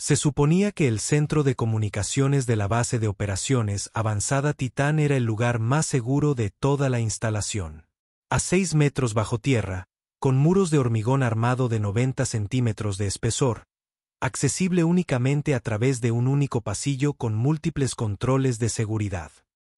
Se suponía que el centro de comunicaciones de la base de operaciones avanzada Titán era el lugar más seguro de toda la instalación. A 6 metros bajo tierra, con muros de hormigón armado de 90 centímetros de espesor, accesible únicamente a través de un único pasillo con múltiples controles de seguridad.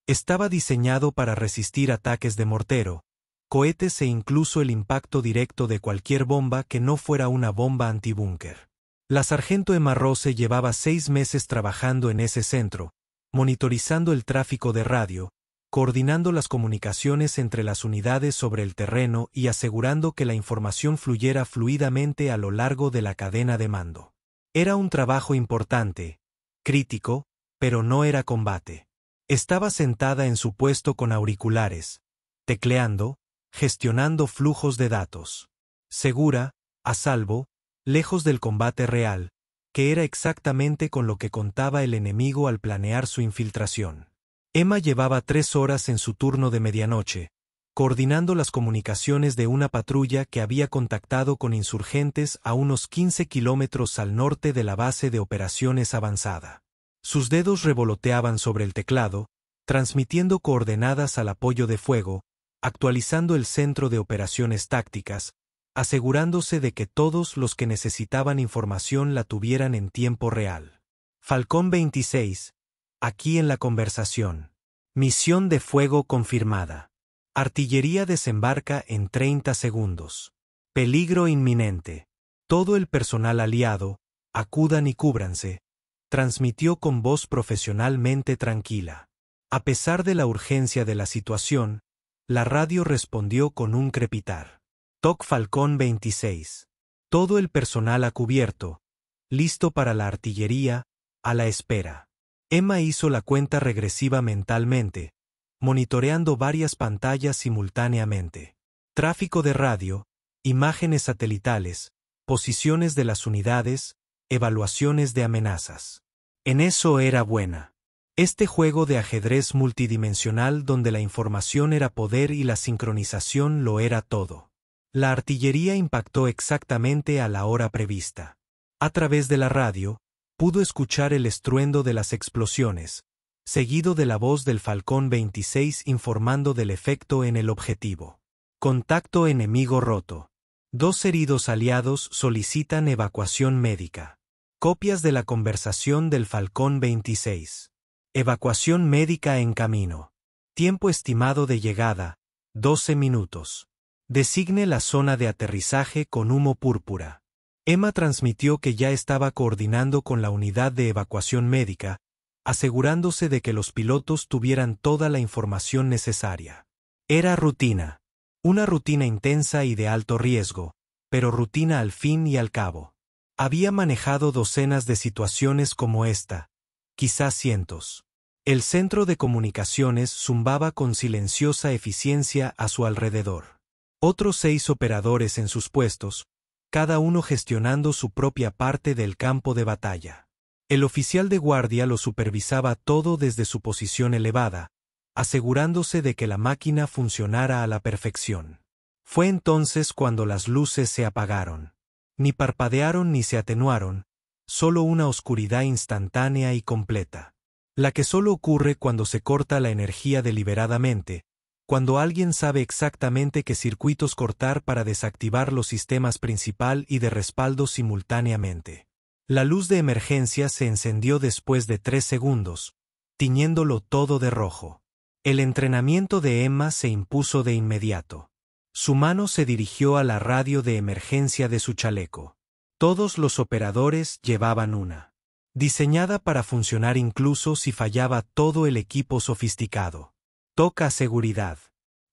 Estaba diseñado para resistir ataques de mortero, cohetes e incluso el impacto directo de cualquier bomba que no fuera una bomba antibúnker. La sargento Emma Rose llevaba 6 meses trabajando en ese centro, monitorizando el tráfico de radio, coordinando las comunicaciones entre las unidades sobre el terreno y asegurando que la información fluyera fluidamente a lo largo de la cadena de mando. Era un trabajo importante, crítico, pero no era combate. Estaba sentada en su puesto con auriculares, tecleando, gestionando flujos de datos. Segura, a salvo, lejos del combate real, que era exactamente con lo que contaba el enemigo al planear su infiltración. Emma llevaba 3 horas en su turno de medianoche, coordinando las comunicaciones de una patrulla que había contactado con insurgentes a unos 15 kilómetros al norte de la base de operaciones avanzada. Sus dedos revoloteaban sobre el teclado, transmitiendo coordenadas al apoyo de fuego, actualizando el centro de operaciones tácticas, asegurándose de que todos los que necesitaban información la tuvieran en tiempo real. Falcón 26. Aquí en la conversación. Misión de fuego confirmada. Artillería desembarca en 30 segundos. Peligro inminente. Todo el personal aliado, acudan y cúbranse, transmitió con voz profesionalmente tranquila. A pesar de la urgencia de la situación, la radio respondió con un crepitar. TOC Falcón 26. Todo el personal a cubierto, listo para la artillería, a la espera. Emma hizo la cuenta regresiva mentalmente, monitoreando varias pantallas simultáneamente. Tráfico de radio, imágenes satelitales, posiciones de las unidades, evaluaciones de amenazas. En eso era buena. Este juego de ajedrez multidimensional donde la información era poder y la sincronización lo era todo. La artillería impactó exactamente a la hora prevista. A través de la radio, pudo escuchar el estruendo de las explosiones, seguido de la voz del Falcón 26 informando del efecto en el objetivo. Contacto enemigo roto. 2 heridos aliados solicitan evacuación médica. Copias de la conversación del Falcón 26. Evacuación médica en camino. Tiempo estimado de llegada, 12 minutos. Designe la zona de aterrizaje con humo púrpura. Emma transmitió que ya estaba coordinando con la unidad de evacuación médica, asegurándose de que los pilotos tuvieran toda la información necesaria. Era rutina. Una rutina intensa y de alto riesgo, pero rutina al fin y al cabo. Había manejado docenas de situaciones como esta, quizás cientos. El centro de comunicaciones zumbaba con silenciosa eficiencia a su alrededor. Otros 6 operadores en sus puestos, cada uno gestionando su propia parte del campo de batalla. El oficial de guardia lo supervisaba todo desde su posición elevada, asegurándose de que la máquina funcionara a la perfección. Fue entonces cuando las luces se apagaron. Ni parpadearon ni se atenuaron, solo una oscuridad instantánea y completa. La que solo ocurre cuando se corta la energía deliberadamente, cuando alguien sabe exactamente qué circuitos cortar para desactivar los sistemas principal y de respaldo simultáneamente. La luz de emergencia se encendió después de 3 segundos, tiñéndolo todo de rojo. El entrenamiento de Emma se impuso de inmediato. Su mano se dirigió a la radio de emergencia de su chaleco. Todos los operadores llevaban una. Diseñada para funcionar incluso si fallaba todo el equipo sofisticado. Toca seguridad.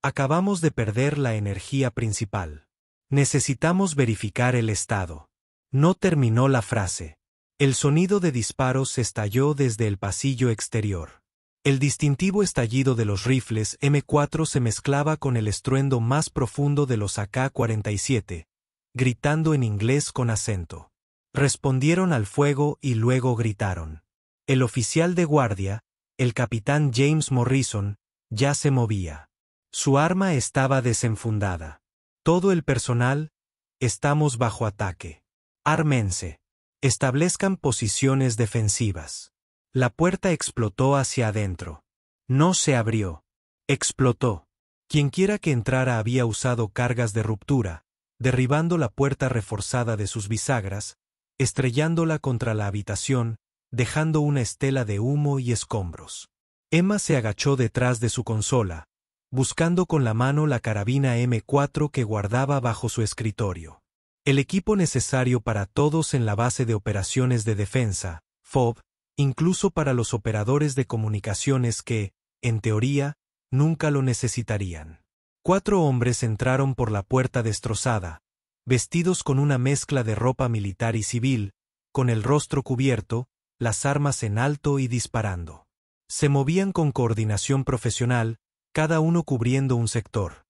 Acabamos de perder la energía principal. Necesitamos verificar el estado. No terminó la frase. El sonido de disparos estalló desde el pasillo exterior. El distintivo estallido de los rifles M4 se mezclaba con el estruendo más profundo de los AK-47, gritando en inglés con acento. Respondieron al fuego y luego gritaron. El oficial de guardia, el capitán James Morrison, ya se movía. Su arma estaba desenfundada. Todo el personal, estamos bajo ataque. Ármense. Establezcan posiciones defensivas. La puerta explotó hacia adentro. No se abrió. Explotó. Quienquiera que entrara había usado cargas de ruptura, derribando la puerta reforzada de sus bisagras, estrellándola contra la habitación, dejando una estela de humo y escombros. Emma se agachó detrás de su consola, buscando con la mano la carabina M4 que guardaba bajo su escritorio. El equipo necesario para todos en la base de operaciones de defensa, FOB, incluso para los operadores de comunicaciones que, en teoría, nunca lo necesitarían. 4 hombres entraron por la puerta destrozada, vestidos con una mezcla de ropa militar y civil, con el rostro cubierto, las armas en alto y disparando. Se movían con coordinación profesional, cada uno cubriendo un sector.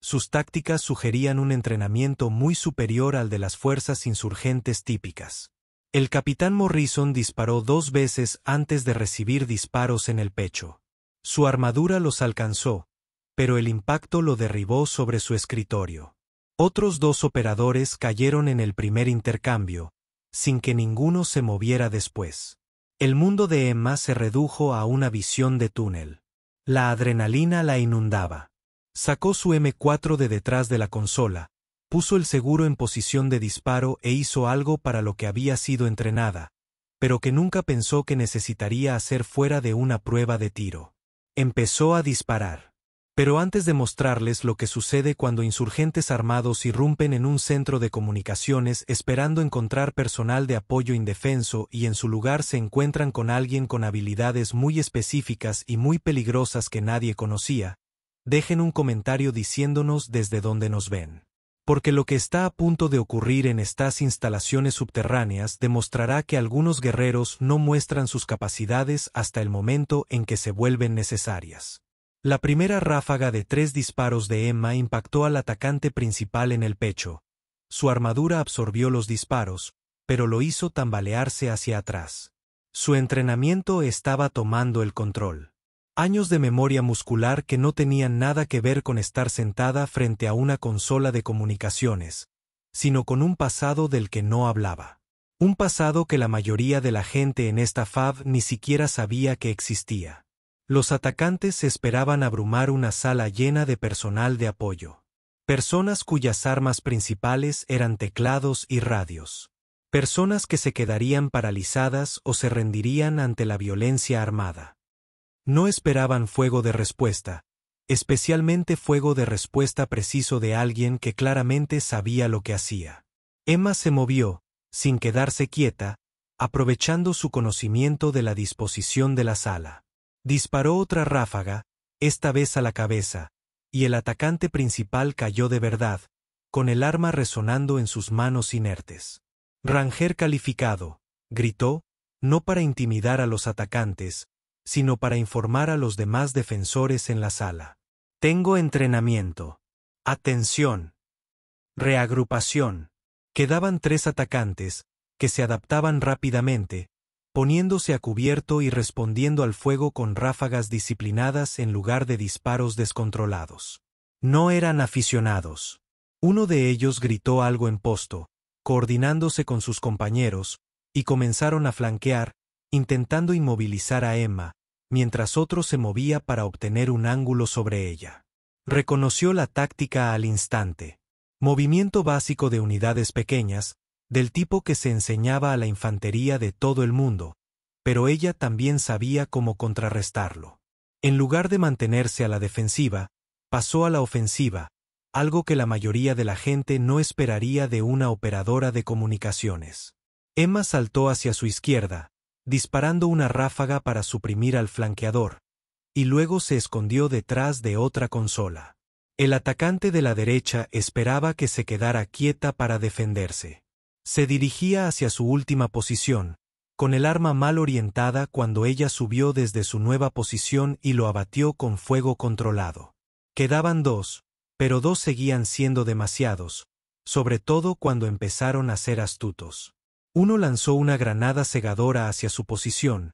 Sus tácticas sugerían un entrenamiento muy superior al de las fuerzas insurgentes típicas. El capitán Morrison disparó 2 veces antes de recibir disparos en el pecho. Su armadura los alcanzó, pero el impacto lo derribó sobre su escritorio. Otros 2 operadores cayeron en el primer intercambio, sin que ninguno se moviera después. El mundo de Emma se redujo a una visión de túnel. La adrenalina la inundaba. Sacó su M4 de detrás de la consola, puso el seguro en posición de disparo e hizo algo para lo que había sido entrenada, pero que nunca pensó que necesitaría hacer fuera de una prueba de tiro. Empezó a disparar. Pero antes de mostrarles lo que sucede cuando insurgentes armados irrumpen en un centro de comunicaciones esperando encontrar personal de apoyo indefenso y en su lugar se encuentran con alguien con habilidades muy específicas y muy peligrosas que nadie conocía, dejen un comentario diciéndonos desde dónde nos ven. Porque lo que está a punto de ocurrir en estas instalaciones subterráneas demostrará que algunos guerreros no muestran sus capacidades hasta el momento en que se vuelven necesarias. La primera ráfaga de 3 disparos de Emma impactó al atacante principal en el pecho. Su armadura absorbió los disparos, pero lo hizo tambalearse hacia atrás. Su entrenamiento estaba tomando el control. Años de memoria muscular que no tenían nada que ver con estar sentada frente a una consola de comunicaciones, sino con un pasado del que no hablaba. Un pasado que la mayoría de la gente en esta FAB ni siquiera sabía que existía. Los atacantes esperaban abrumar una sala llena de personal de apoyo. Personas cuyas armas principales eran teclados y radios. Personas que se quedarían paralizadas o se rendirían ante la violencia armada. No esperaban fuego de respuesta, especialmente fuego de respuesta preciso de alguien que claramente sabía lo que hacía. Emma se movió, sin quedarse quieta, aprovechando su conocimiento de la disposición de la sala. Disparó otra ráfaga, esta vez a la cabeza, y el atacante principal cayó de verdad, con el arma resonando en sus manos inertes. Ranger calificado, gritó, no para intimidar a los atacantes, sino para informar a los demás defensores en la sala. Tengo entrenamiento. Atención. Reagrupación. Quedaban 3 atacantes, que se adaptaban rápidamente, poniéndose a cubierto y respondiendo al fuego con ráfagas disciplinadas en lugar de disparos descontrolados. No eran aficionados. Uno de ellos gritó algo en posto, coordinándose con sus compañeros, y comenzaron a flanquear, intentando inmovilizar a Emma, mientras otro se movía para obtener un ángulo sobre ella. Reconoció la táctica al instante. Movimiento básico de unidades pequeñas, del tipo que se enseñaba a la infantería de todo el mundo, pero ella también sabía cómo contrarrestarlo. En lugar de mantenerse a la defensiva, pasó a la ofensiva, algo que la mayoría de la gente no esperaría de una operadora de comunicaciones. Emma saltó hacia su izquierda, disparando una ráfaga para suprimir al flanqueador, y luego se escondió detrás de otra consola. El atacante de la derecha esperaba que se quedara quieta para defenderse. Se dirigía hacia su última posición, con el arma mal orientada cuando ella subió desde su nueva posición y lo abatió con fuego controlado. Quedaban 2, pero 2 seguían siendo demasiados, sobre todo cuando empezaron a ser astutos. Uno lanzó una granada cegadora hacia su posición,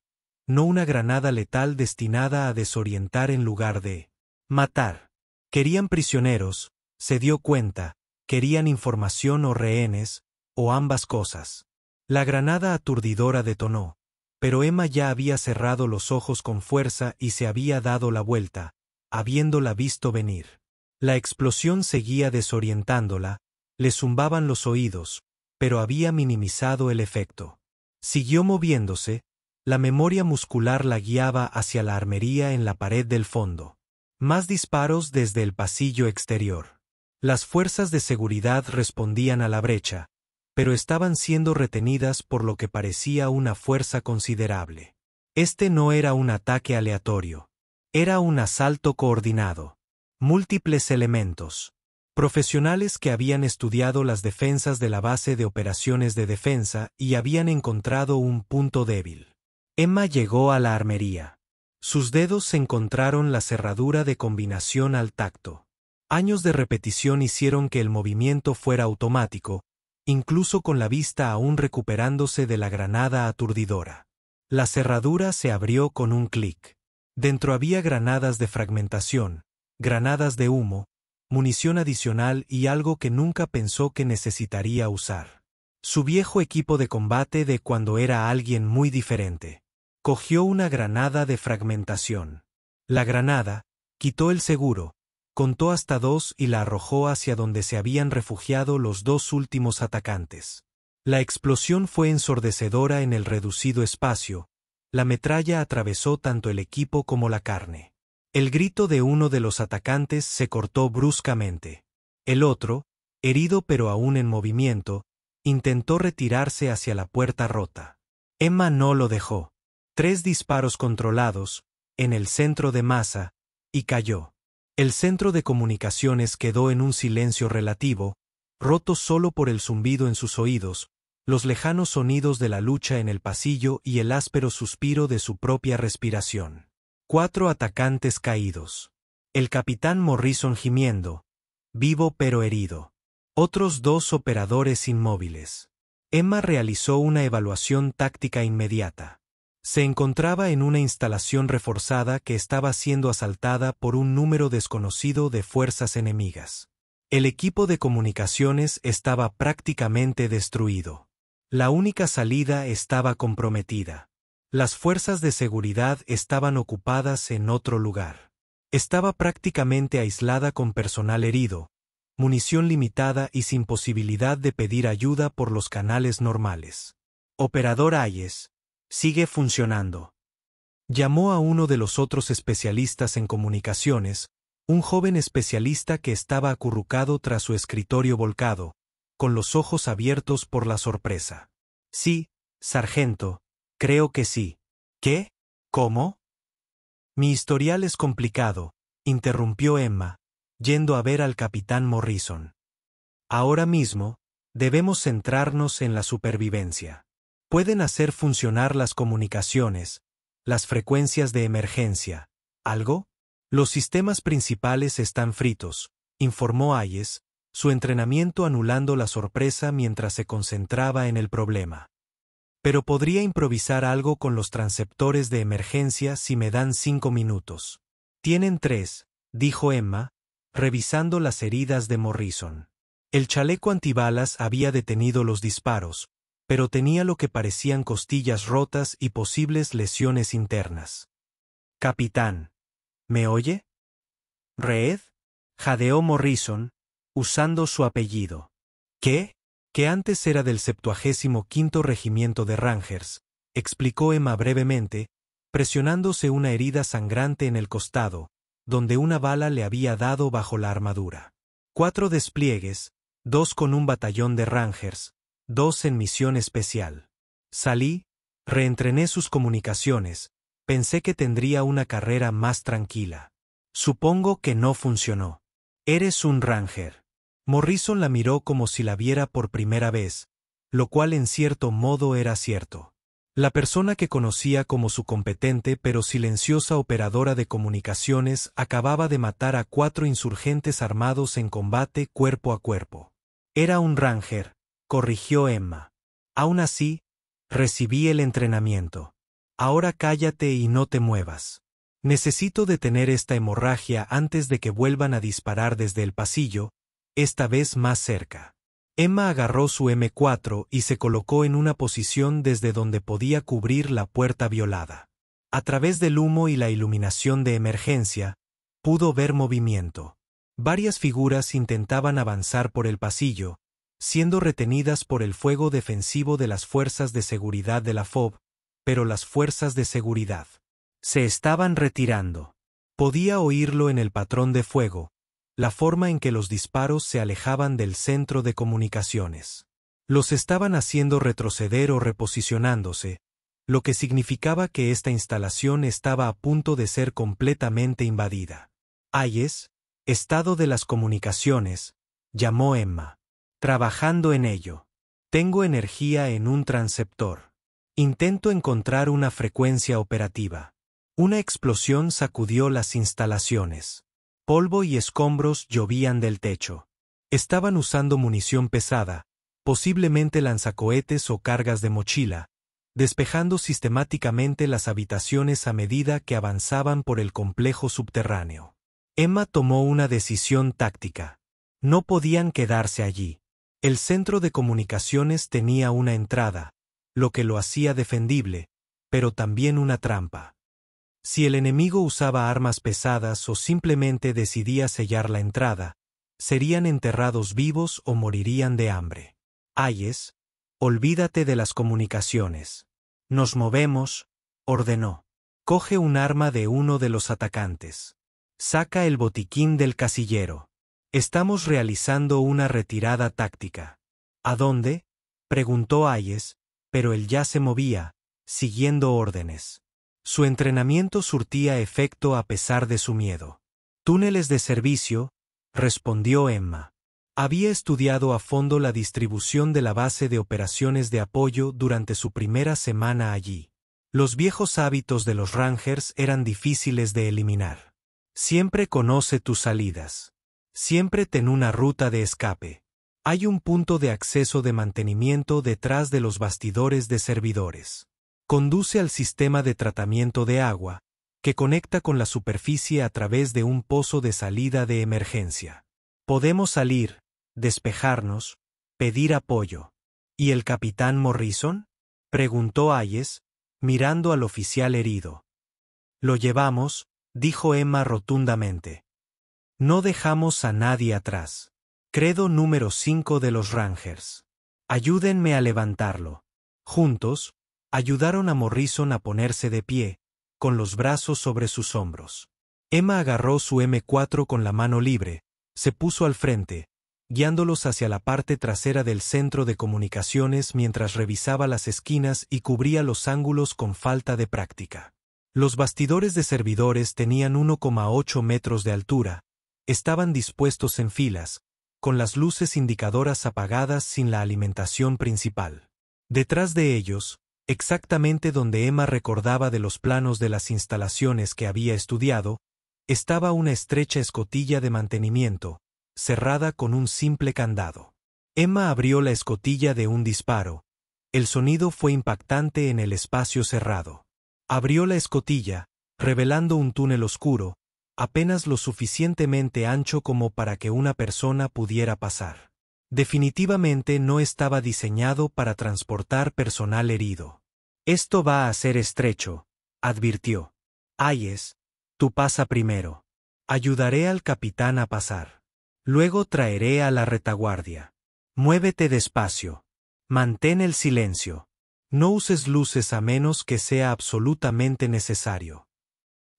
no una granada letal destinada a desorientar en lugar de matar. Querían prisioneros, se dio cuenta, querían información o rehenes, o ambas cosas. La granada aturdidora detonó, pero Emma ya había cerrado los ojos con fuerza y se había dado la vuelta, habiéndola visto venir. La explosión seguía desorientándola, le zumbaban los oídos, pero había minimizado el efecto. Siguió moviéndose, la memoria muscular la guiaba hacia la armería en la pared del fondo. Más disparos desde el pasillo exterior. Las fuerzas de seguridad respondían a la brecha, pero estaban siendo retenidas por lo que parecía una fuerza considerable. Este no era un ataque aleatorio. Era un asalto coordinado. Múltiples elementos. Profesionales que habían estudiado las defensas de la base de operaciones de defensa y habían encontrado un punto débil. Emma llegó a la armería. Sus dedos encontraron la cerradura de combinación al tacto. Años de repetición hicieron que el movimiento fuera automático, incluso con la vista aún recuperándose de la granada aturdidora. La cerradura se abrió con un clic. Dentro había granadas de fragmentación, granadas de humo, munición adicional y algo que nunca pensó que necesitaría usar. Su viejo equipo de combate de cuando era alguien muy diferente. Cogió una granada de fragmentación. La granada, quitó el seguro, contó hasta 2 y la arrojó hacia donde se habían refugiado los 2 últimos atacantes. La explosión fue ensordecedora en el reducido espacio, la metralla atravesó tanto el equipo como la carne. El grito de uno de los atacantes se cortó bruscamente. El otro, herido pero aún en movimiento, intentó retirarse hacia la puerta rota. Emma no lo dejó. 3 disparos controlados, en el centro de masa, y cayó. El centro de comunicaciones quedó en un silencio relativo, roto solo por el zumbido en sus oídos, los lejanos sonidos de la lucha en el pasillo y el áspero suspiro de su propia respiración. 4 atacantes caídos. El capitán Morrison gimiendo, vivo pero herido. Otros 2 operadores inmóviles. Emma realizó una evaluación táctica inmediata. Se encontraba en una instalación reforzada que estaba siendo asaltada por un número desconocido de fuerzas enemigas. El equipo de comunicaciones estaba prácticamente destruido. La única salida estaba comprometida. Las fuerzas de seguridad estaban ocupadas en otro lugar. Estaba prácticamente aislada con personal herido, munición limitada y sin posibilidad de pedir ayuda por los canales normales. Operador Hayes. Sigue funcionando. Llamó a uno de los otros especialistas en comunicaciones, un joven especialista que estaba acurrucado tras su escritorio volcado, con los ojos abiertos por la sorpresa. Sí, sargento, creo que sí. ¿Qué? ¿Cómo? Mi historial es complicado, interrumpió Emma, yendo a ver al capitán Morrison. Ahora mismo, debemos centrarnos en la supervivencia. Pueden hacer funcionar las comunicaciones, las frecuencias de emergencia. ¿Algo? Los sistemas principales están fritos, informó Hayes, su entrenamiento anulando la sorpresa mientras se concentraba en el problema. Pero podría improvisar algo con los transceptores de emergencia si me dan 5 minutos. Tienen 3, dijo Emma, revisando las heridas de Morrison. El chaleco antibalas había detenido los disparos, pero tenía lo que parecían costillas rotas y posibles lesiones internas. Capitán, ¿me oye? ¿Reed? Jadeó Morrison, usando su apellido. ¿Qué? Que antes era del 75º Regimiento de Rangers, explicó Emma brevemente, presionándose una herida sangrante en el costado, donde una bala le había dado bajo la armadura. 4 despliegues, 2 con un batallón de Rangers, 2 en misión especial. Salí, reentrené sus comunicaciones, pensé que tendría una carrera más tranquila. Supongo que no funcionó. Eres un Ranger. Morrison la miró como si la viera por primera vez, lo cual en cierto modo era cierto. La persona que conocía como su competente pero silenciosa operadora de comunicaciones acababa de matar a 4 insurgentes armados en combate cuerpo a cuerpo. Era un Ranger, corrigió Emma. Aún así, recibí el entrenamiento. Ahora cállate y no te muevas. Necesito detener esta hemorragia antes de que vuelvan a disparar desde el pasillo, esta vez más cerca. Emma agarró su M4 y se colocó en una posición desde donde podía cubrir la puerta violada. A través del humo y la iluminación de emergencia, pudo ver movimiento. Varias figuras intentaban avanzar por el pasillo, siendo retenidas por el fuego defensivo de las fuerzas de seguridad de la FOB, pero las fuerzas de seguridad se estaban retirando. Podía oírlo en el patrón de fuego, la forma en que los disparos se alejaban del centro de comunicaciones. Los estaban haciendo retroceder o reposicionándose, lo que significaba que esta instalación estaba a punto de ser completamente invadida. Hayes, estado de las comunicaciones, llamó Emma. Trabajando en ello. Tengo energía en un transceptor. Intento encontrar una frecuencia operativa. Una explosión sacudió las instalaciones. Polvo y escombros llovían del techo. Estaban usando munición pesada, posiblemente lanzacohetes o cargas de mochila, despejando sistemáticamente las habitaciones a medida que avanzaban por el complejo subterráneo. Emma tomó una decisión táctica. No podían quedarse allí. El centro de comunicaciones tenía una entrada, lo que lo hacía defendible, pero también una trampa. Si el enemigo usaba armas pesadas o simplemente decidía sellar la entrada, serían enterrados vivos o morirían de hambre. Hayes, olvídate de las comunicaciones. Nos movemos, ordenó. Coge un arma de uno de los atacantes. Saca el botiquín del casillero. Estamos realizando una retirada táctica. ¿A dónde?, preguntó Hayes, pero él ya se movía, siguiendo órdenes. Su entrenamiento surtía efecto a pesar de su miedo. Túneles de servicio, respondió Emma. Había estudiado a fondo la distribución de la base de operaciones de apoyo durante su primera semana allí. Los viejos hábitos de los Rangers eran difíciles de eliminar. Siempre conoce tus salidas. Siempre ten una ruta de escape. Hay un punto de acceso de mantenimiento detrás de los bastidores de servidores. Conduce al sistema de tratamiento de agua, que conecta con la superficie a través de un pozo de salida de emergencia. Podemos salir, despejarnos, pedir apoyo. ¿Y el capitán Morrison?, preguntó Hayes, mirando al oficial herido. Lo llevamos, dijo Emma rotundamente. No dejamos a nadie atrás. Credo número 5 de los Rangers. Ayúdenme a levantarlo. Juntos, ayudaron a Morrison a ponerse de pie, con los brazos sobre sus hombros. Emma agarró su M4 con la mano libre, se puso al frente, guiándolos hacia la parte trasera del centro de comunicaciones mientras revisaba las esquinas y cubría los ángulos con falta de práctica. Los bastidores de servidores tenían 1,8 metros de altura, estaban dispuestos en filas, con las luces indicadoras apagadas sin la alimentación principal. Detrás de ellos, exactamente donde Emma recordaba de los planos de las instalaciones que había estudiado, estaba una estrecha escotilla de mantenimiento, cerrada con un simple candado. Emma abrió la escotilla de un disparo. El sonido fue impactante en el espacio cerrado. Abrió la escotilla, revelando un túnel oscuro, apenas lo suficientemente ancho como para que una persona pudiera pasar. Definitivamente no estaba diseñado para transportar personal herido. Esto va a ser estrecho, advirtió. Hayes, tú pasa primero. Ayudaré al capitán a pasar. Luego traeré a la retaguardia. Muévete despacio. Mantén el silencio. No uses luces a menos que sea absolutamente necesario.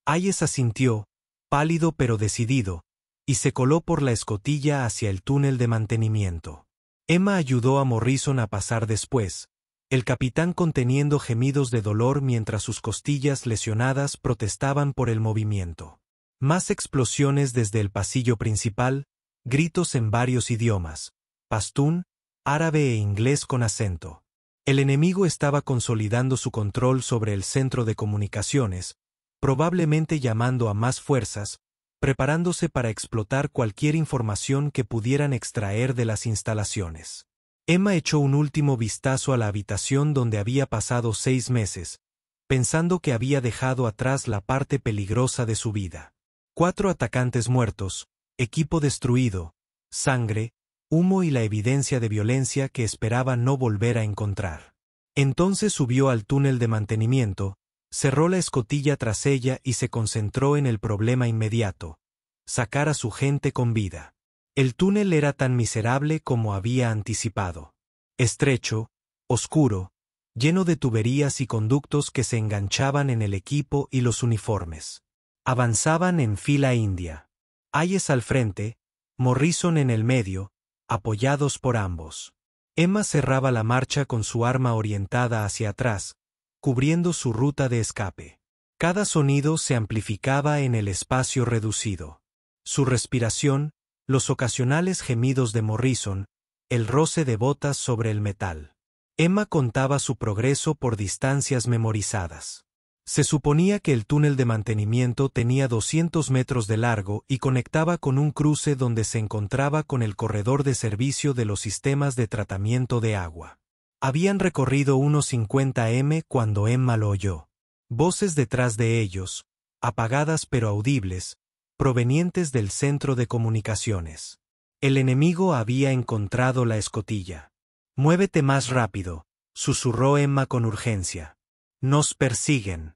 Hayes asintió, pálido pero decidido, y se coló por la escotilla hacia el túnel de mantenimiento. Emma ayudó a Morrison a pasar después, el capitán conteniendo gemidos de dolor mientras sus costillas lesionadas protestaban por el movimiento. Más explosiones desde el pasillo principal, gritos en varios idiomas, pastún, árabe e inglés con acento. El enemigo estaba consolidando su control sobre el centro de comunicaciones, probablemente llamando a más fuerzas, preparándose para explotar cualquier información que pudieran extraer de las instalaciones. Emma echó un último vistazo a la habitación donde había pasado 6 meses, pensando que había dejado atrás la parte peligrosa de su vida. 4 atacantes muertos, equipo destruido, sangre, humo y la evidencia de violencia que esperaba no volver a encontrar. Entonces subió al túnel de mantenimiento, cerró la escotilla tras ella y se concentró en el problema inmediato: sacar a su gente con vida. El túnel era tan miserable como había anticipado. Estrecho, oscuro, lleno de tuberías y conductos que se enganchaban en el equipo y los uniformes. Avanzaban en fila india. Hayes al frente, Morrison en el medio, apoyados por ambos. Emma cerraba la marcha con su arma orientada hacia atrás, cubriendo su ruta de escape. Cada sonido se amplificaba en el espacio reducido. Su respiración, los ocasionales gemidos de Morrison, el roce de botas sobre el metal. Emma contaba su progreso por distancias memorizadas. Se suponía que el túnel de mantenimiento tenía 200 metros de largo y conectaba con un cruce donde se encontraba con el corredor de servicio de los sistemas de tratamiento de agua. Habían recorrido unos 50 m cuando Emma lo oyó. Voces detrás de ellos, apagadas pero audibles, provenientes del centro de comunicaciones. El enemigo había encontrado la escotilla. «Muévete más rápido», susurró Emma con urgencia. «Nos persiguen».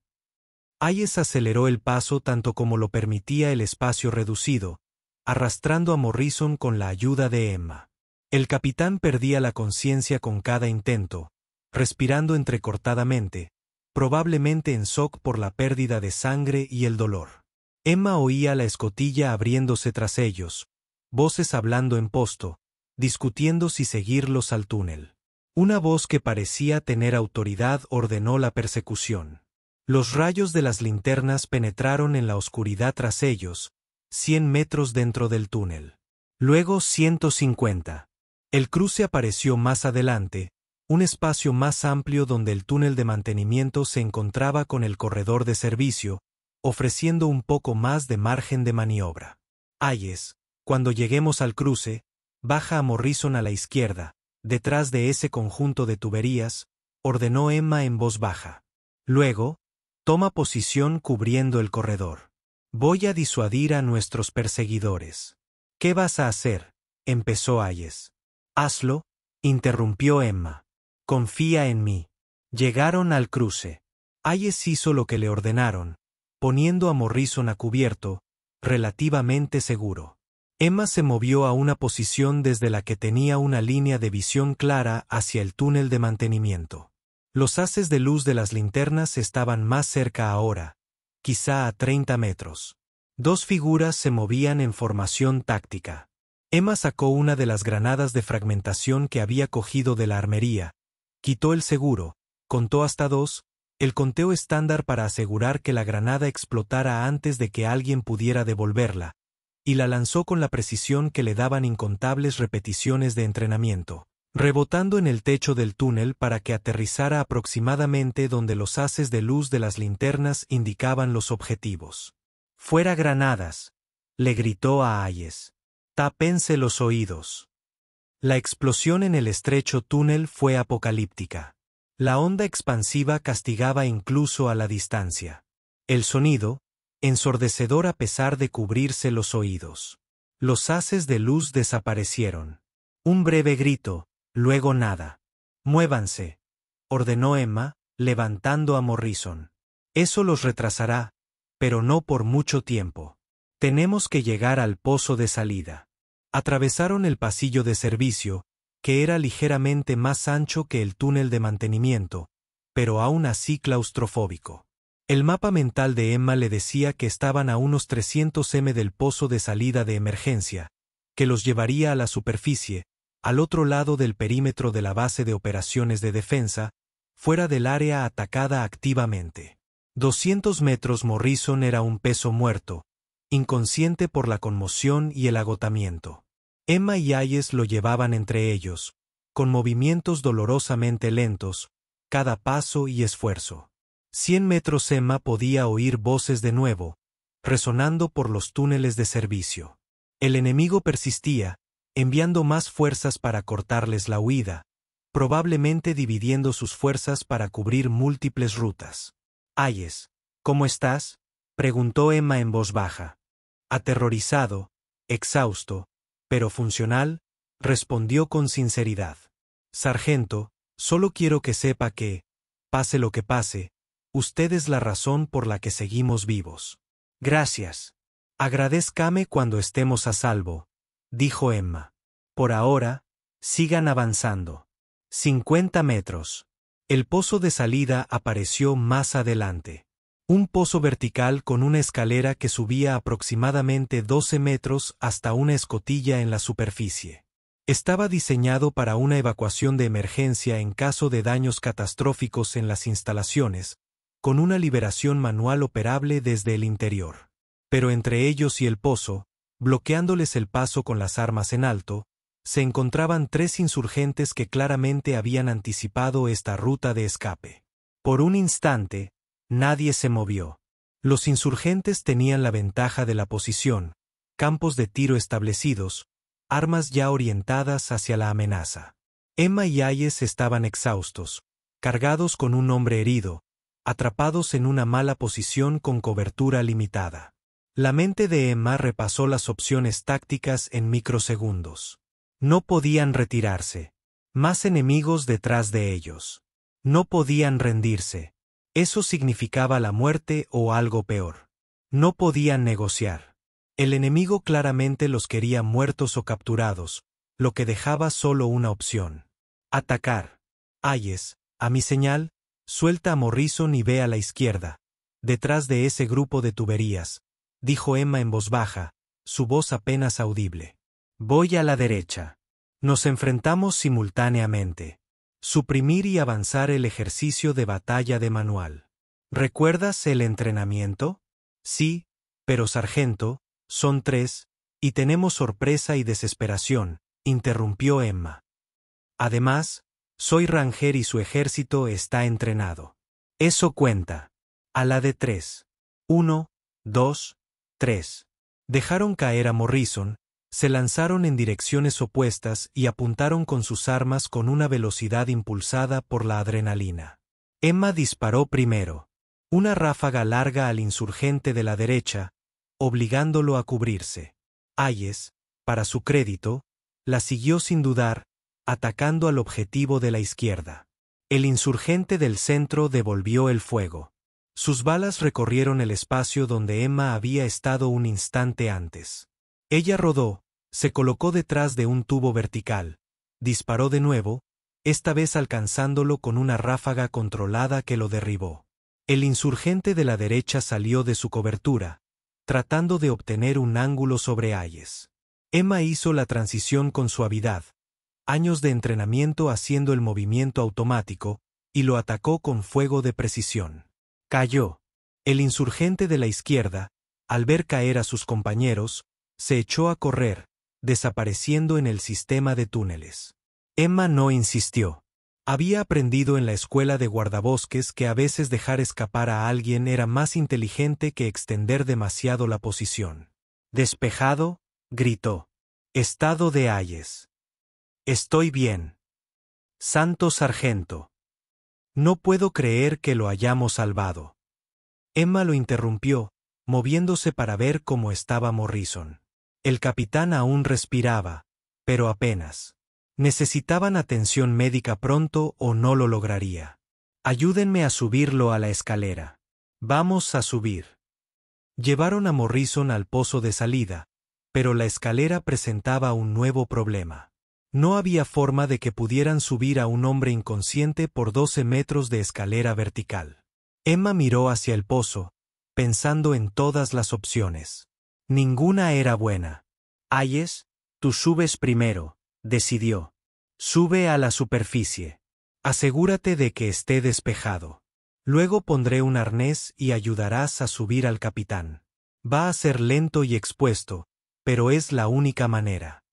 Hayes aceleró el paso tanto como lo permitía el espacio reducido, arrastrando a Morrison con la ayuda de Emma. El capitán perdía la conciencia con cada intento, respirando entrecortadamente, probablemente en shock por la pérdida de sangre y el dolor. Emma oía la escotilla abriéndose tras ellos, voces hablando en posto, discutiendo si seguirlos al túnel. Una voz que parecía tener autoridad ordenó la persecución. Los rayos de las linternas penetraron en la oscuridad tras ellos, 100 metros dentro del túnel. Luego 150. El cruce apareció más adelante, un espacio más amplio donde el túnel de mantenimiento se encontraba con el corredor de servicio, ofreciendo un poco más de margen de maniobra. Hayes, cuando lleguemos al cruce, baja a Morrison a la izquierda, detrás de ese conjunto de tuberías, ordenó Emma en voz baja. Luego, toma posición cubriendo el corredor. Voy a disuadir a nuestros perseguidores. ¿Qué vas a hacer?, empezó Hayes. Hazlo, interrumpió Emma. Confía en mí. Llegaron al cruce. Hayes hizo lo que le ordenaron, poniendo a Morrison a cubierto, relativamente seguro. Emma se movió a una posición desde la que tenía una línea de visión clara hacia el túnel de mantenimiento. Los haces de luz de las linternas estaban más cerca ahora, quizá a 30 metros. Dos figuras se movían en formación táctica. Emma sacó una de las granadas de fragmentación que había cogido de la armería, quitó el seguro, contó hasta 2, el conteo estándar para asegurar que la granada explotara antes de que alguien pudiera devolverla, y la lanzó con la precisión que le daban incontables repeticiones de entrenamiento, rebotando en el techo del túnel para que aterrizara aproximadamente donde los haces de luz de las linternas indicaban los objetivos. «Fuera granadas», le gritó a Hayes. «Tápense los oídos». La explosión en el estrecho túnel fue apocalíptica. La onda expansiva castigaba incluso a la distancia. El sonido, ensordecedor a pesar de cubrirse los oídos. Los haces de luz desaparecieron. Un breve grito, luego nada. «Muévanse», ordenó Emma, levantando a Morrison. «Eso los retrasará, pero no por mucho tiempo. Tenemos que llegar al pozo de salida». Atravesaron el pasillo de servicio, que era ligeramente más ancho que el túnel de mantenimiento, pero aún así claustrofóbico. El mapa mental de Emma le decía que estaban a unos 300 m del pozo de salida de emergencia, que los llevaría a la superficie, al otro lado del perímetro de la base de operaciones de defensa, fuera del área atacada activamente. 200 metros. Morrison era un peso muerto, inconsciente por la conmoción y el agotamiento. Emma y Hayes lo llevaban entre ellos, con movimientos dolorosamente lentos, cada paso y esfuerzo. 100 metros. Emma podía oír voces de nuevo, resonando por los túneles de servicio. El enemigo persistía, enviando más fuerzas para cortarles la huida, probablemente dividiendo sus fuerzas para cubrir múltiples rutas. «Hayes, ¿cómo estás?», preguntó Emma en voz baja. «Aterrorizado, exhausto, pero funcional», respondió con sinceridad. Sargento, solo quiero que sepa que, pase lo que pase, usted es la razón por la que seguimos vivos. Gracias. Agradézcame cuando estemos a salvo, dijo Emma. Por ahora, sigan avanzando. 50 metros. El pozo de salida apareció más adelante. Un pozo vertical con una escalera que subía aproximadamente 12 metros hasta una escotilla en la superficie. Estaba diseñado para una evacuación de emergencia en caso de daños catastróficos en las instalaciones, con una liberación manual operable desde el interior. Pero entre ellos y el pozo, bloqueándoles el paso con las armas en alto, se encontraban 3 insurgentes que claramente habían anticipado esta ruta de escape. Por un instante, nadie se movió. Los insurgentes tenían la ventaja de la posición, campos de tiro establecidos, armas ya orientadas hacia la amenaza. Emma y Hayes estaban exhaustos, cargados con un hombre herido, atrapados en una mala posición con cobertura limitada. La mente de Emma repasó las opciones tácticas en microsegundos. No podían retirarse. Más enemigos detrás de ellos. No podían rendirse. Eso significaba la muerte o algo peor. No podían negociar. El enemigo claramente los quería muertos o capturados, lo que dejaba solo una opción. Atacar. Hayes, a mi señal, suelta a Morrison y ve a la izquierda, detrás de ese grupo de tuberías, dijo Emma en voz baja, su voz apenas audible. Voy a la derecha. Nos enfrentamos simultáneamente. Suprimir y avanzar el ejercicio de batalla de manual. ¿Recuerdas el entrenamiento? Sí, pero sargento, son 3, y tenemos sorpresa y desesperación, interrumpió Emma. Además, soy Ranger y su ejército está entrenado. Eso cuenta. A la de 3. 1, 2, 3. Dejaron caer a Morrison, se lanzaron en direcciones opuestas y apuntaron con sus armas con una velocidad impulsada por la adrenalina. Emma disparó primero. Una ráfaga larga al insurgente de la derecha, obligándolo a cubrirse. Hayes, para su crédito, la siguió sin dudar, atacando al objetivo de la izquierda. El insurgente del centro devolvió el fuego. Sus balas recorrieron el espacio donde Emma había estado un instante antes. Ella rodó, se colocó detrás de un tubo vertical, disparó de nuevo, esta vez alcanzándolo con una ráfaga controlada que lo derribó. El insurgente de la derecha salió de su cobertura, tratando de obtener un ángulo sobre Hayes. Emma hizo la transición con suavidad, años de entrenamiento haciendo el movimiento automático, y lo atacó con fuego de precisión. Cayó. El insurgente de la izquierda, al ver caer a sus compañeros, se echó a correr, desapareciendo en el sistema de túneles. Emma no insistió. Había aprendido en la escuela de guardabosques que a veces dejar escapar a alguien era más inteligente que extender demasiado la posición. Despejado, gritó. Estado de Hayes. Estoy bien. Santo sargento. No puedo creer que lo hayamos salvado. Emma lo interrumpió, moviéndose para ver cómo estaba Morrison. El capitán aún respiraba, pero apenas. Necesitaban atención médica pronto o no lo lograría. Ayúdenme a subirlo a la escalera. Vamos a subir. Llevaron a Morrison al pozo de salida, pero la escalera presentaba un nuevo problema. No había forma de que pudieran subir a un hombre inconsciente por 12 metros de escalera vertical. Emma miró hacia el pozo, pensando en todas las opciones. Ninguna era buena. Hayes, tú subes primero, decidió. Sube a la superficie. Asegúrate de que esté despejado. Luego pondré un arnés y ayudarás a subir al capitán. Va a ser lento y expuesto, pero es la única manera.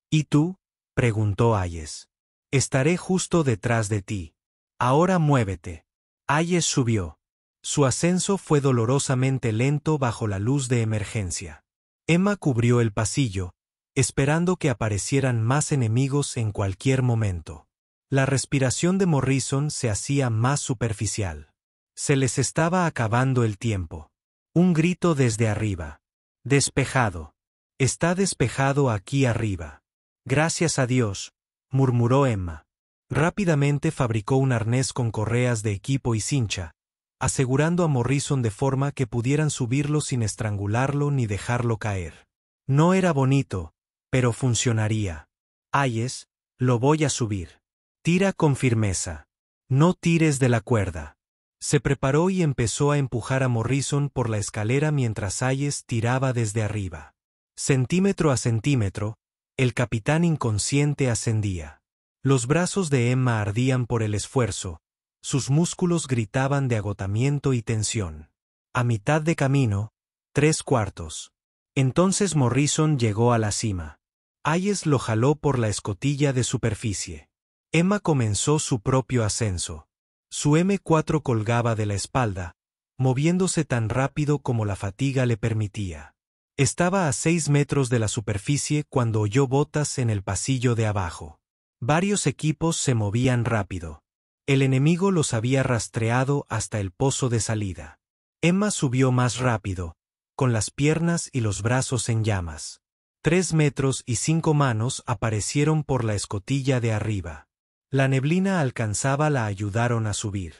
¿Y tú? Preguntó Hayes. Estaré justo detrás de ti. Ahora muévete. Hayes subió. Su ascenso fue dolorosamente lento bajo la luz de emergencia. Emma cubrió el pasillo, esperando que aparecieran más enemigos en cualquier momento. La respiración de Morrison se hacía más superficial. Se les estaba acabando el tiempo. Un grito desde arriba. Despejado. Está despejado aquí arriba. Gracias a Dios, murmuró Emma. Rápidamente fabricó un arnés con correas de equipo y cincha, asegurando a Morrison de forma que pudieran subirlo sin estrangularlo ni dejarlo caer. No era bonito, pero funcionaría. Hayes, lo voy a subir. Tira con firmeza. No tires de la cuerda. Se preparó y empezó a empujar a Morrison por la escalera mientras Hayes tiraba desde arriba. Centímetro a centímetro, el capitán inconsciente ascendía. Los brazos de Emma ardían por el esfuerzo, sus músculos gritaban de agotamiento y tensión. A mitad de camino, 3/4. Entonces Morrison llegó a la cima. Hayes lo jaló por la escotilla de superficie. Emma comenzó su propio ascenso. Su M4 colgaba de la espalda, moviéndose tan rápido como la fatiga le permitía. Estaba a 6 metros de la superficie cuando oyó botas en el pasillo de abajo. Varios equipos se movían rápido. El enemigo los había rastreado hasta el pozo de salida. Emma subió más rápido, con las piernas y los brazos en llamas. 3 metros y 5 manos aparecieron por la escotilla de arriba. La neblina alcanzaba la ayudaron a subir.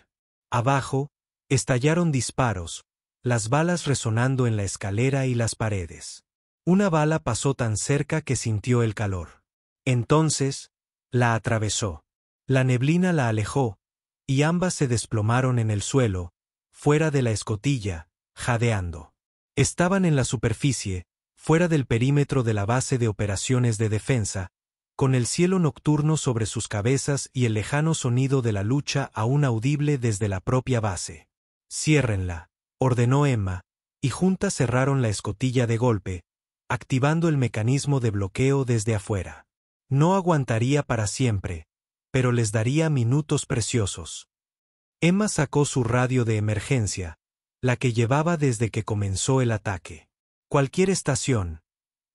Abajo, estallaron disparos, las balas resonando en la escalera y las paredes. Una bala pasó tan cerca que sintió el calor. Entonces, la atravesó. La neblina la alejó, y ambas se desplomaron en el suelo, fuera de la escotilla, jadeando. Estaban en la superficie, fuera del perímetro de la base de operaciones de defensa, con el cielo nocturno sobre sus cabezas y el lejano sonido de la lucha aún audible desde la propia base. «Ciérrenla», ordenó Emma, y juntas cerraron la escotilla de golpe, activando el mecanismo de bloqueo desde afuera. No aguantaría para siempre, pero les daría minutos preciosos. Emma sacó su radio de emergencia, la que llevaba desde que comenzó el ataque. «Cualquier estación.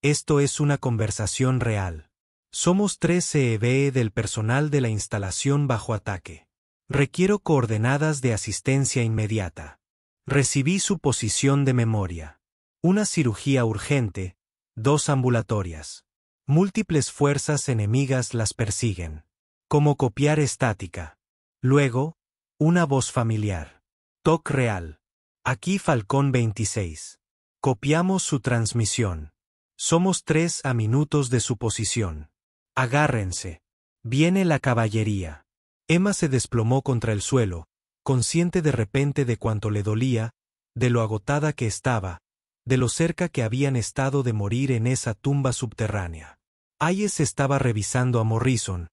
Esto es una conversación real. Somos 3 CEB del personal de la instalación bajo ataque. Requiero coordenadas de asistencia inmediata. Recibí su posición de memoria. Una cirugía urgente, 2 ambulatorias. Múltiples fuerzas enemigas las persiguen. Como copiar estática. Luego, una voz familiar. TOC real. Aquí Falcón 26. Copiamos su transmisión. Somos 3 a minutos de su posición. Agárrense. Viene la caballería. Emma se desplomó contra el suelo, consciente de repente de cuánto le dolía, de lo agotada que estaba, de lo cerca que habían estado de morir en esa tumba subterránea. Hayes estaba revisando a Morrison,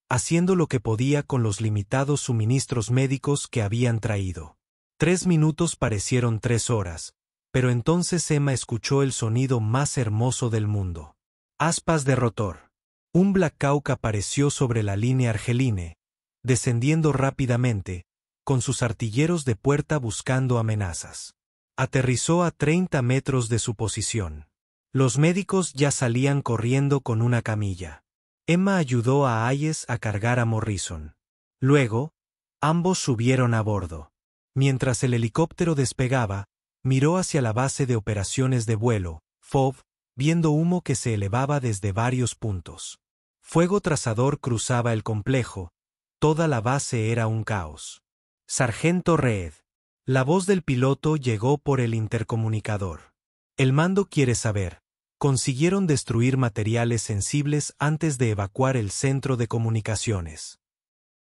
haciendo lo que podía con los limitados suministros médicos que habían traído. 3 minutos parecieron 3 horas, pero entonces Emma escuchó el sonido más hermoso del mundo. Aspas de rotor. Un Black Hawk apareció sobre la línea argeline, descendiendo rápidamente, con sus artilleros de puerta buscando amenazas. Aterrizó a 30 metros de su posición. Los médicos ya salían corriendo con una camilla. Emma ayudó a Hayes a cargar a Morrison. Luego, ambos subieron a bordo. Mientras el helicóptero despegaba, miró hacia la base de operaciones de vuelo, FOB, viendo humo que se elevaba desde varios puntos. Fuego trazador cruzaba el complejo, toda la base era un caos. Sargento Reed. La voz del piloto llegó por el intercomunicador. El mando quiere saber. Consiguieron destruir materiales sensibles antes de evacuar el centro de comunicaciones.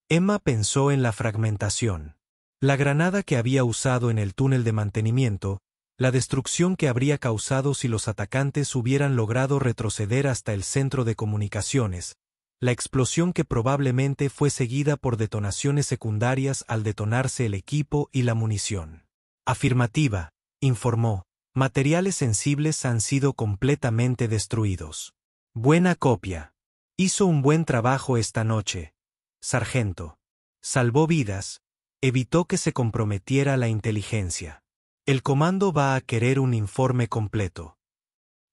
Emma pensó en la fragmentación. La granada que había usado en el túnel de mantenimiento, la destrucción que habría causado si los atacantes hubieran logrado retroceder hasta el centro de comunicaciones, la explosión que probablemente fue seguida por detonaciones secundarias al detonarse el equipo y la munición. Afirmativa, informó, materiales sensibles han sido completamente destruidos. Buena copia. Hizo un buen trabajo esta noche, sargento. Salvó vidas, evitó que se comprometiera la inteligencia. El comando va a querer un informe completo.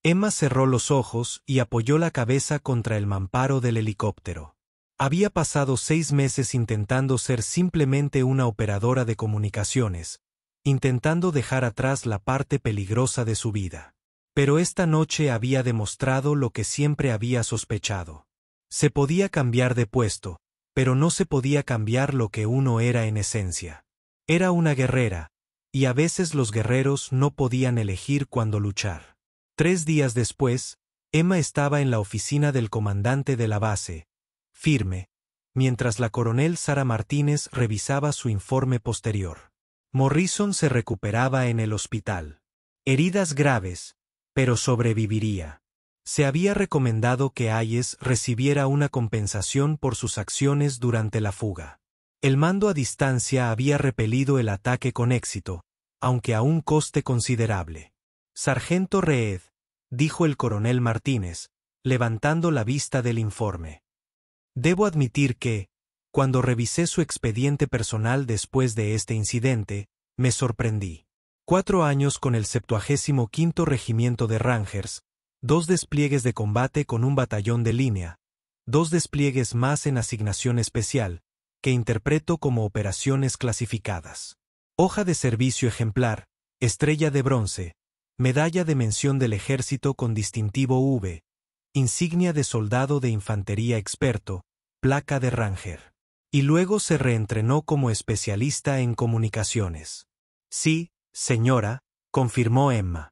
Emma cerró los ojos y apoyó la cabeza contra el mamparo del helicóptero. Había pasado 6 meses intentando ser simplemente una operadora de comunicaciones, intentando dejar atrás la parte peligrosa de su vida. Pero esta noche había demostrado lo que siempre había sospechado. Se podía cambiar de puesto, pero no se podía cambiar lo que uno era en esencia. Era una guerrera, y a veces los guerreros no podían elegir cuándo luchar. 3 días después, Emma estaba en la oficina del comandante de la base, firme, mientras la coronel Sara Martínez revisaba su informe posterior. Morrison se recuperaba en el hospital. Heridas graves, pero sobreviviría. Se había recomendado que Hayes recibiera una compensación por sus acciones durante la fuga. El mando a distancia había repelido el ataque con éxito, aunque a un coste considerable. Sargento Reed, dijo el coronel Martínez, levantando la vista del informe. Debo admitir que, cuando revisé su expediente personal después de este incidente, me sorprendí. 4 años con el 75º Regimiento de Rangers, 2 despliegues de combate con un batallón de línea, 2 despliegues más en asignación especial, que interpreto como operaciones clasificadas. Hoja de servicio ejemplar, estrella de bronce, medalla de mención del ejército con distintivo V, insignia de soldado de infantería experto, placa de Ranger. Y luego se reentrenó como especialista en comunicaciones. Sí, señora, confirmó Emma.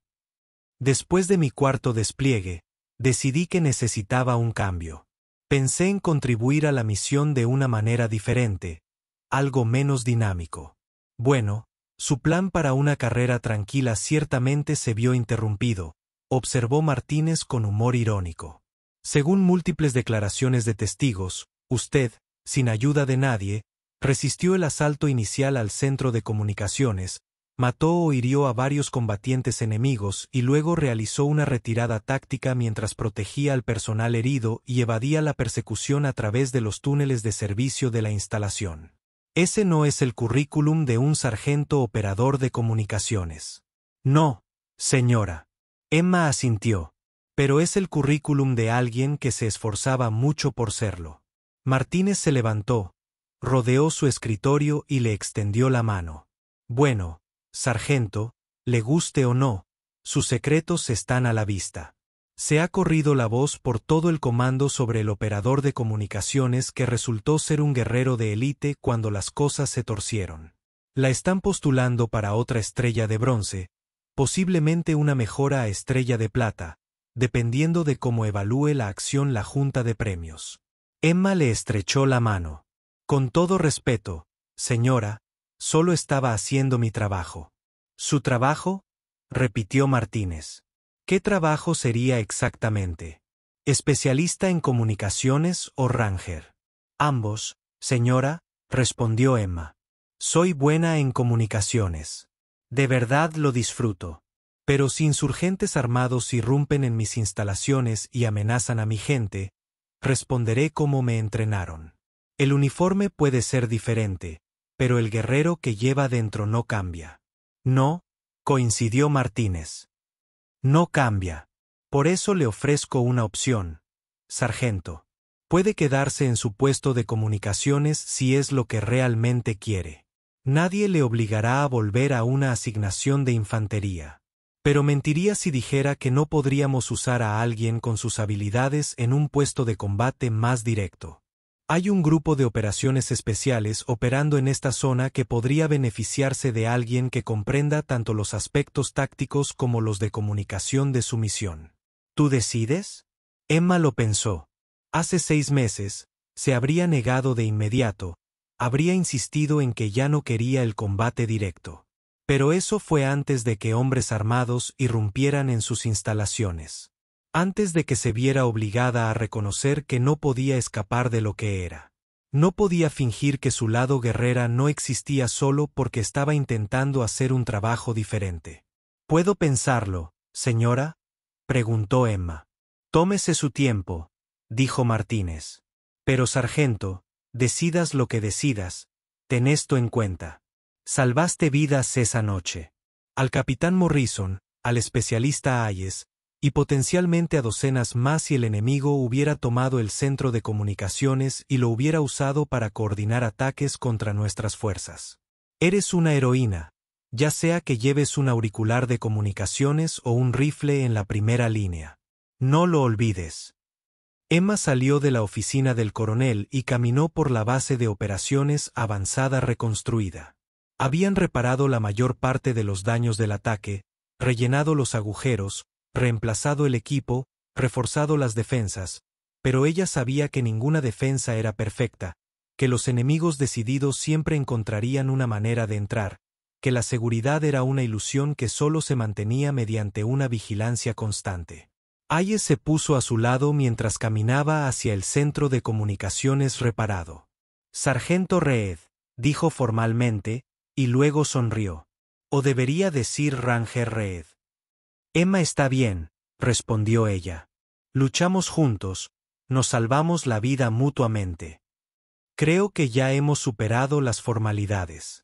Después de mi 4º despliegue, decidí que necesitaba un cambio. Pensé en contribuir a la misión de una manera diferente, algo menos dinámico. Bueno, su plan para una carrera tranquila ciertamente se vio interrumpido, observó Martínez con humor irónico. Según múltiples declaraciones de testigos, usted, sin ayuda de nadie, resistió el asalto inicial al centro de comunicaciones, mató o hirió a varios combatientes enemigos y luego realizó una retirada táctica mientras protegía al personal herido y evadía la persecución a través de los túneles de servicio de la instalación. Ese no es el currículum de un sargento operador de comunicaciones. No, señora. Emma asintió. Pero es el currículum de alguien que se esforzaba mucho por serlo. Martínez se levantó, rodeó su escritorio y le extendió la mano. Bueno, sargento, le guste o no, sus secretos están a la vista. Se ha corrido la voz por todo el comando sobre el operador de comunicaciones que resultó ser un guerrero de élite cuando las cosas se torcieron. La están postulando para otra estrella de bronce, posiblemente una mejora a estrella de plata, dependiendo de cómo evalúe la acción la Junta de Premios. Emma le estrechó la mano. Con todo respeto, señora, solo estaba haciendo mi trabajo. ¿Su trabajo?, repitió Martínez. ¿Qué trabajo sería exactamente? ¿Especialista en comunicaciones o Ranger? Ambos, señora, respondió Emma. Soy buena en comunicaciones. De verdad lo disfruto. Pero si insurgentes armados irrumpen en mis instalaciones y amenazan a mi gente, responderé como me entrenaron. El uniforme puede ser diferente, pero el guerrero que lleva dentro no cambia. No, coincidió Martínez. No cambia. Por eso le ofrezco una opción. Sargento. Puede quedarse en su puesto de comunicaciones si es lo que realmente quiere. Nadie le obligará a volver a una asignación de infantería. Pero mentiría si dijera que no podríamos usar a alguien con sus habilidades en un puesto de combate más directo. Hay un grupo de operaciones especiales operando en esta zona que podría beneficiarse de alguien que comprenda tanto los aspectos tácticos como los de comunicación de su misión. ¿Tú decides? Emma lo pensó. Hace 6 meses, se habría negado de inmediato, habría insistido en que ya no quería el combate directo. Pero eso fue antes de que hombres armados irrumpieran en sus instalaciones. Antes de que se viera obligada a reconocer que no podía escapar de lo que era. No podía fingir que su lado guerrera no existía solo porque estaba intentando hacer un trabajo diferente. ¿Puedo pensarlo, señora?, preguntó Emma. Tómese su tiempo, dijo Martínez. Pero sargento, decidas lo que decidas, ten esto en cuenta. Salvaste vidas esa noche. Al capitán Morrison, al especialista Hayes, y potencialmente a docenas más si el enemigo hubiera tomado el centro de comunicaciones y lo hubiera usado para coordinar ataques contra nuestras fuerzas. Eres una heroína, ya sea que lleves un auricular de comunicaciones o un rifle en la primera línea. No lo olvides. Emma salió de la oficina del coronel y caminó por la base de operaciones avanzada reconstruida. Habían reparado la mayor parte de los daños del ataque, rellenado los agujeros, reemplazado el equipo, reforzado las defensas, pero ella sabía que ninguna defensa era perfecta, que los enemigos decididos siempre encontrarían una manera de entrar, que la seguridad era una ilusión que solo se mantenía mediante una vigilancia constante. Hayes se puso a su lado mientras caminaba hacia el centro de comunicaciones reparado. «Sargento Reed», dijo formalmente, y luego sonrió. «O debería decir Ranger Reed». «Emma está bien», respondió ella. «Luchamos juntos, nos salvamos la vida mutuamente. Creo que ya hemos superado las formalidades».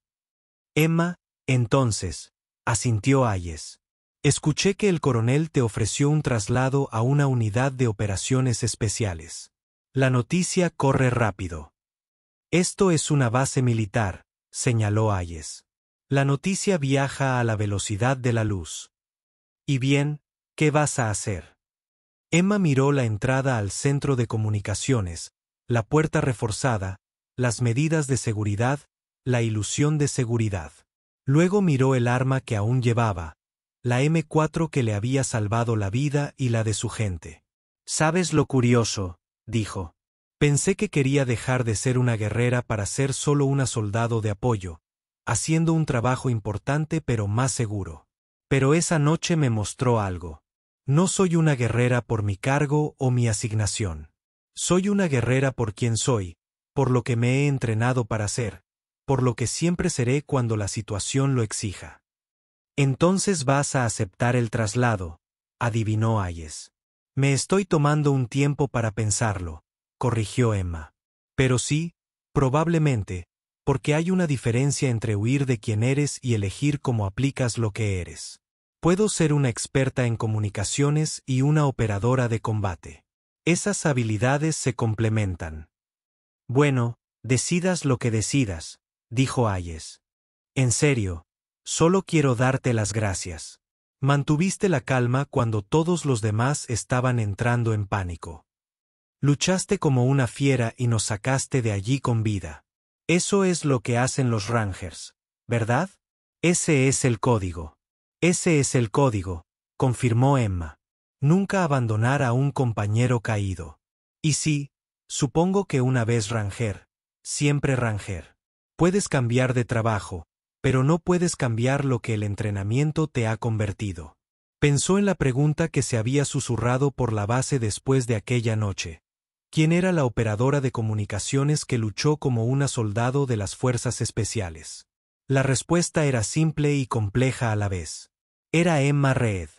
«Emma, entonces», asintió Hayes. «Escuché que el coronel te ofreció un traslado a una unidad de operaciones especiales. La noticia corre rápido». «Esto es una base militar», señaló Hayes. «La noticia viaja a la velocidad de la luz». «Y bien, ¿qué vas a hacer?» Emma miró la entrada al centro de comunicaciones, la puerta reforzada, las medidas de seguridad, la ilusión de seguridad. Luego miró el arma que aún llevaba, la M4 que le había salvado la vida y la de su gente. «¿Sabes lo curioso?», dijo. «Pensé que quería dejar de ser una guerrera para ser solo una soldado de apoyo, haciendo un trabajo importante pero más seguro. Pero esa noche me mostró algo. No soy una guerrera por mi cargo o mi asignación. Soy una guerrera por quien soy, por lo que me he entrenado para ser, por lo que siempre seré cuando la situación lo exija». «Entonces vas a aceptar el traslado», adivinó Hayes. «Me estoy tomando un tiempo para pensarlo», corrigió Emma. «Pero sí, probablemente, porque hay una diferencia entre huir de quien eres y elegir cómo aplicas lo que eres. Puedo ser una experta en comunicaciones y una operadora de combate. Esas habilidades se complementan». «Bueno, decidas lo que decidas», dijo Hayes. «En serio, solo quiero darte las gracias. Mantuviste la calma cuando todos los demás estaban entrando en pánico. Luchaste como una fiera y nos sacaste de allí con vida. Eso es lo que hacen los Rangers, ¿verdad? Ese es el código». «Ese es el código», confirmó Emma. «Nunca abandonar a un compañero caído. Y sí, supongo que una vez Ranger, siempre Ranger. Puedes cambiar de trabajo, pero no puedes cambiar lo que el entrenamiento te ha convertido». Pensó en la pregunta que se había susurrado por la base después de aquella noche. ¿Quién era la operadora de comunicaciones que luchó como una soldado de las fuerzas especiales? La respuesta era simple y compleja a la vez. Era Emma Reed.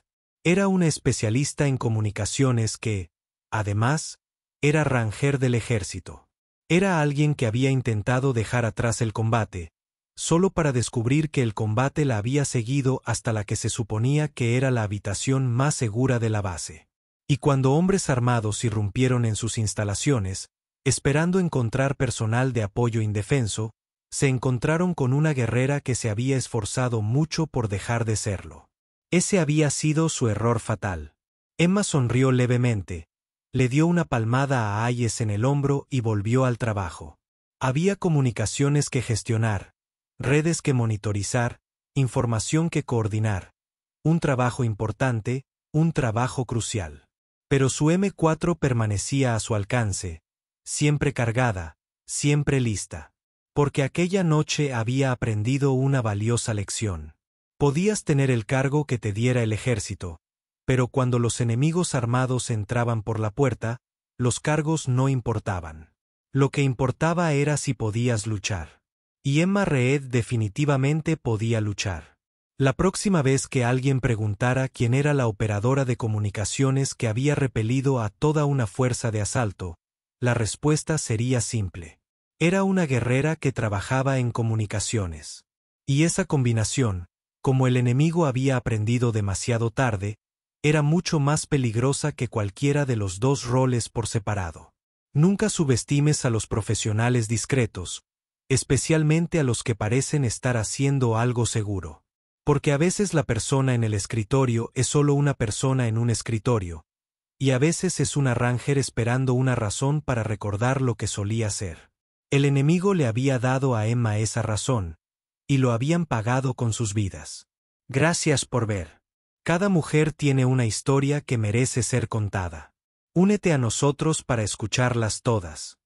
Era una especialista en comunicaciones que, además, era Ranger del ejército. Era alguien que había intentado dejar atrás el combate, solo para descubrir que el combate la había seguido hasta la que se suponía que era la habitación más segura de la base. Y cuando hombres armados irrumpieron en sus instalaciones, esperando encontrar personal de apoyo indefenso, se encontraron con una guerrera que se había esforzado mucho por dejar de serlo. Ese había sido su error fatal. Emma sonrió levemente, le dio una palmada a Hayes en el hombro y volvió al trabajo. Había comunicaciones que gestionar, redes que monitorizar, información que coordinar. Un trabajo importante, un trabajo crucial. Pero su M4 permanecía a su alcance, siempre cargada, siempre lista. Porque aquella noche había aprendido una valiosa lección. Podías tener el cargo que te diera el ejército, pero cuando los enemigos armados entraban por la puerta, los cargos no importaban. Lo que importaba era si podías luchar. Y Emma Reed definitivamente podía luchar. La próxima vez que alguien preguntara quién era la operadora de comunicaciones que había repelido a toda una fuerza de asalto, la respuesta sería simple. Era una guerrera que trabajaba en comunicaciones. Y esa combinación, como el enemigo había aprendido demasiado tarde, era mucho más peligrosa que cualquiera de los dos roles por separado. Nunca subestimes a los profesionales discretos, especialmente a los que parecen estar haciendo algo seguro. Porque a veces la persona en el escritorio es solo una persona en un escritorio, Y a veces es una Ranger esperando una razón para recordar lo que solía ser. El enemigo le había dado a Emma esa razón, y lo habían pagado con sus vidas. Gracias por ver. Cada mujer tiene una historia que merece ser contada. Únete a nosotros para escucharlas todas.